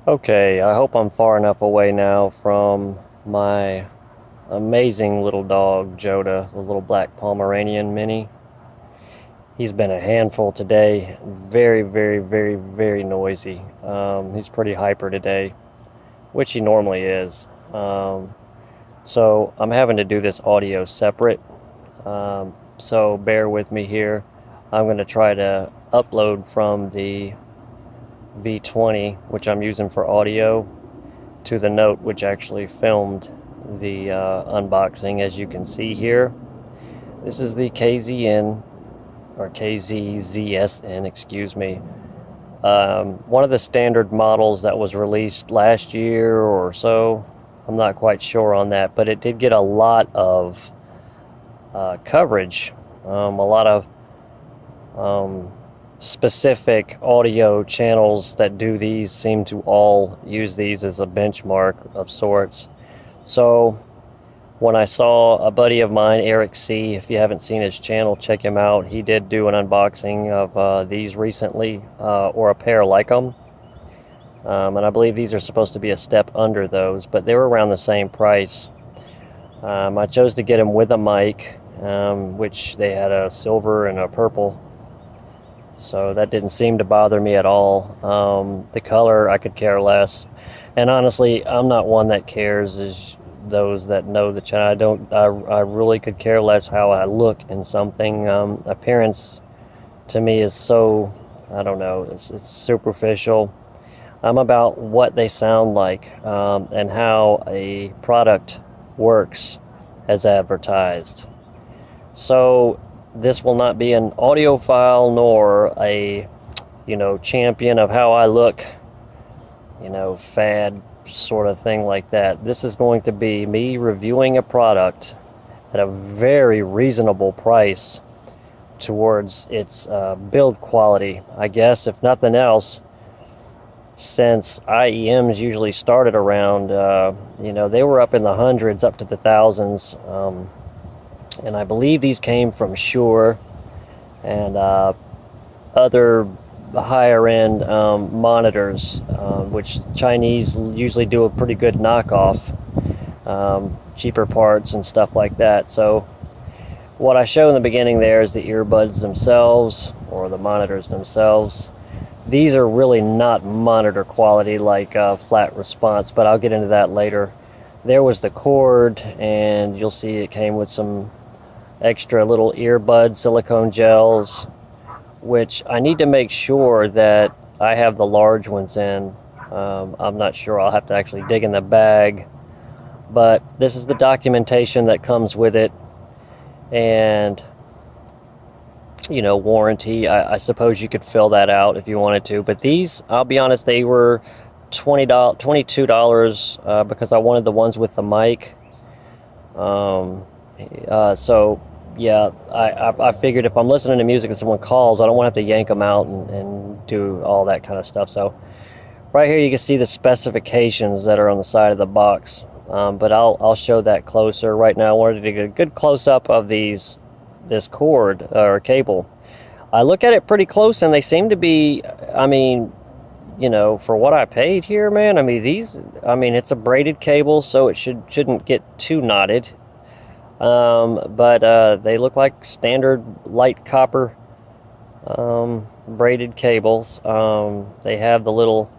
Okay, I hope I'm far enough away now from my amazing little dog, Joda, the little black Pomeranian mini. He's been a handful today. Very, very, very, very noisy. He's pretty hyper today, which he normally is. So I'm having to do this audio separate. So bear with me here. I'm going to try to upload from the V20, which I'm using for audio, to the Note, which actually filmed the unboxing, as you can see here. This is the KZN, or KZZSN, excuse me. One of the standard models that was released last year or so. I'm not quite sure on that, but it did get a lot of coverage, a lot of specific audio channels that do these seem to all use these as a benchmark of sorts. So when I saw a buddy of mine, Eric C., if you haven't seen his channel, check him out. He did do an unboxing of these recently, or a pair like them. And I believe these are supposed to be a step under those, but they were around the same price. I chose to get them with a mic, which they had a silver and a purple. So that didn't seem to bother me at all. The color, I could care less. And honestly, I'm not one that cares, as those that know the channel. I really could care less how I look in something. Appearance to me is so, I don't know, it's superficial. I'm about what they sound like, and how a product works as advertised. So this will not be an audiophile nor a, champion of how I look, fad sort of thing like that. This is going to be me reviewing a product at a very reasonable price towards its build quality. I guess, if nothing else, since IEMs usually started around, they were up in the hundreds, up to the thousands. And I believe these came from Shure and other higher end monitors, which Chinese usually do a pretty good knockoff, cheaper parts and stuff like that. So what I show in the beginning there is the earbuds themselves, or the monitors themselves. These are really not monitor quality like flat response, but I'll get into that later. There was the cord, and you'll see it came with some extra little earbud silicone gels, which I need to make sure that I have the large ones in. I'm not sure. I'll have to actually dig in the bag, but this is the documentation that comes with it, and warranty. I suppose you could fill that out if you wanted to, but these, I'll be honest, they were $22 because I wanted the ones with the mic. So yeah, I figured if I'm listening to music and someone calls, I don't want to have to yank them out and do all that kind of stuff. So right here you can see the specifications that are on the side of the box, but I'll show that closer. Right now I wanted to get a good close-up of this cord or cable. I look at it pretty close, and they seem to be, for what I paid here, man, it's a braided cable, so it shouldn't get too knotted. But they look like standard light copper braided cables. They have the little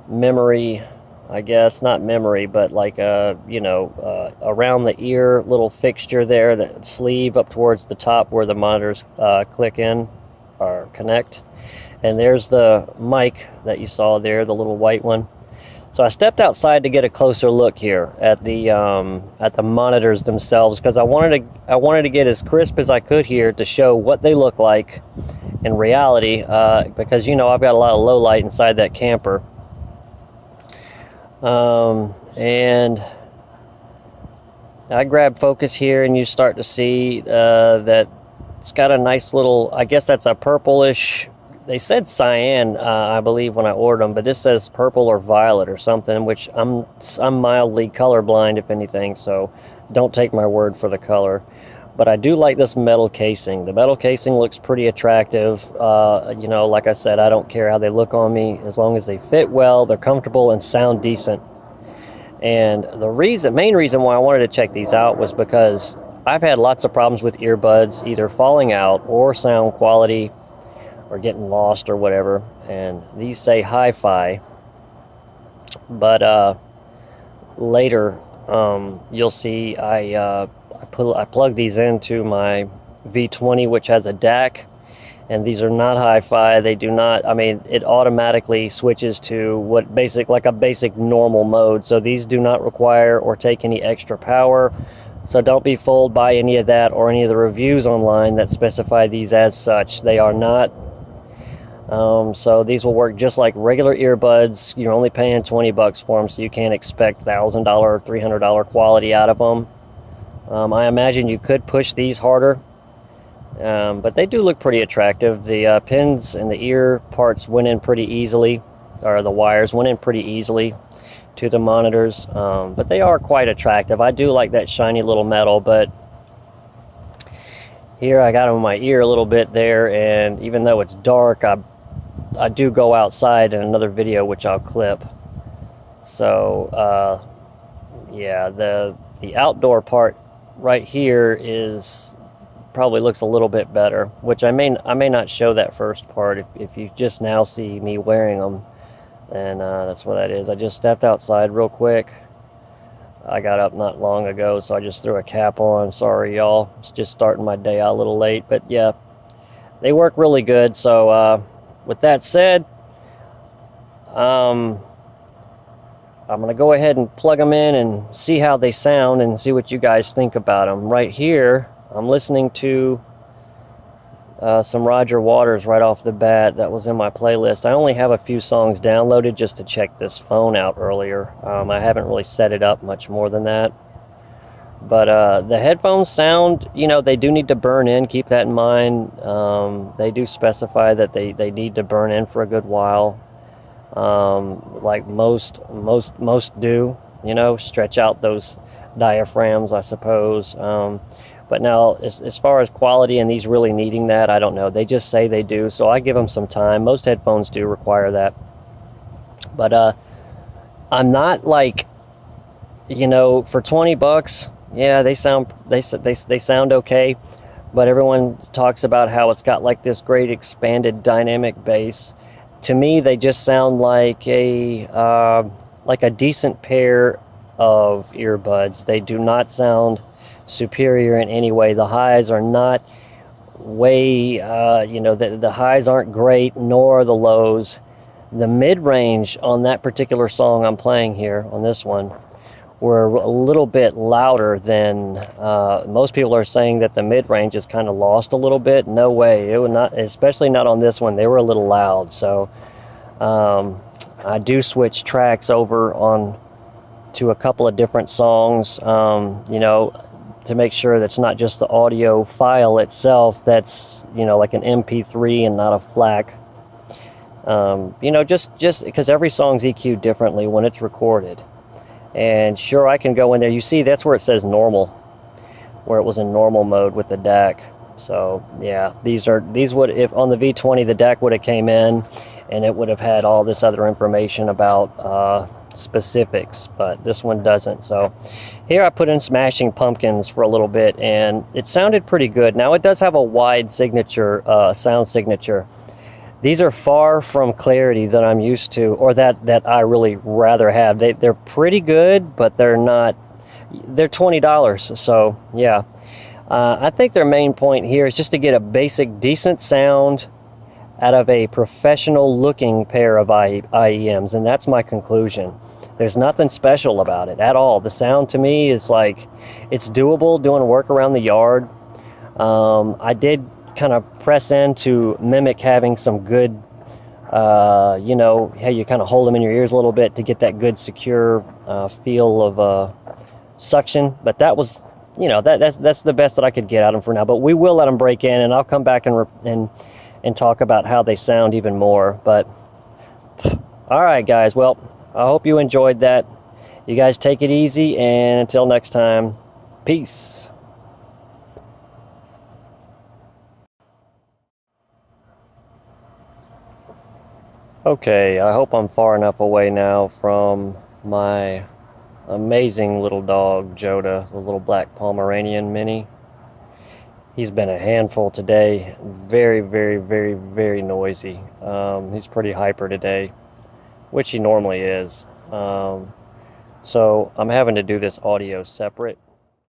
memory, I guess, not memory, but like around the ear little fixture there, that sleeve up towards the top where the monitors click in or connect. And there's the mic that you saw there, the little white one. So I stepped outside to get a closer look here at the monitors themselves, because I wanted to get as crisp as I could here to show what they look like in reality, because I've got a lot of low light inside that camper, and I grab focus here, and you start to see that it's got a nice little, I guess that's a purplish. They said cyan, I believe, when I ordered them, but this says purple or violet or something, which I'm mildly colorblind, if anything, so don't take my word for the color. but I do like this metal casing. The metal casing looks pretty attractive. You know, like I said, I don't care how they look on me as long as they fit well, they're comfortable, and sound decent. And the main reason why I wanted to check these out was because I've had lots of problems with earbuds either falling out or sound quality or getting lost or whatever. And these say hi-fi, but later you'll see I plug these into my V20, which has a DAC, and these are not hi-fi. They do not, I mean, it automatically switches to like a basic normal mode, so these do not require or take any extra power. So don't be fooled by any of that or any of the reviews online that specify these as such. They are not. So these will work just like regular earbuds. You're only paying 20 bucks for them, so you can't expect $1,000 or $300 quality out of them. I imagine you could push these harder, but they do look pretty attractive. The pins and the ear parts went in pretty easily, or the wires went in pretty easily to the monitors, but they are quite attractive. I do like that shiny little metal, but here I got them in my ear a little bit there, and even though it's dark, I do go outside in another video which I'll clip. So yeah, the outdoor part right here is probably looks a little bit better, which I may not show that first part. If you just now see me wearing them, and that's what that is. I just stepped outside real quick. I got up not long ago, so I just threw a cap on. Sorry, y'all. It's just starting my day out a little late, but yeah, they work really good. So with that said, I'm gonna go ahead and plug them in and see how they sound and see what you guys think about them. Right here, I'm listening to some Roger Waters right off the bat. That was in my playlist. I only have a few songs downloaded just to check this phone out earlier. I haven't really set it up much more than that. But the headphones sound, you know, they do need to burn in. Keep that in mind. They do specify that they need to burn in for a good while. Like most do, you know, stretch out those diaphragms, I suppose. But now, as far as quality and these really needing that, I don't know. They just say they do, so I give them some time. Most headphones do require that. But I'm not like, you know, for 20 bucks, yeah, they sound okay. But everyone talks about how it's got like this great expanded dynamic bass. To me, they just sound like a decent pair of earbuds. They do not sound superior in any way. The highs are not way, you know, the highs aren't great, nor the lows. The mid-range on that particular song I'm playing here, on this one, were a little bit louder than, most people are saying that the mid-range is kind of lost a little bit. No way, it would not, especially not on this one. They were a little loud, so I do switch tracks over on to a couple of different songs, you know, to make sure that's not just the audio file itself that's, you know, like an MP3 and not a FLAC. You know, just because every song's EQ'd differently when it's recorded. And sure, I can go in there. You see, that's where it says normal, where it was in normal mode with the DAC. So yeah, these would, if on the V20 the DAC would have came in and it would have had all this other information about specifics, but this one doesn't. So here I put in Smashing Pumpkins for a little bit, and it sounded pretty good. Now it does have a wide signature, sound signature. These are far from clarity that I'm used to, or that I really rather have. They're pretty good, but they're not. They're $20, so yeah. I think their main point here is just to get a basic, decent sound out of a professional-looking pair of IEMs, and that's my conclusion. There's nothing special about it at all. The sound to me is like, it's doable doing work around the yard. I did kind of press in to mimic having some good, you know, how you kind of hold them in your ears a little bit to get that good secure feel of suction, but that was, you know, that's the best that I could get out of them for now. But we will let them break in, and I'll come back and talk about how they sound even more. But all right, guys, well, I hope you enjoyed that. You guys take it easy, and until next time, peace. Okay, I hope I'm far enough away now from my amazing little dog, Joda, the little black Pomeranian mini. He's been a handful today. Very, very, very, very noisy. He's pretty hyper today, which he normally is. So I'm having to do this audio separate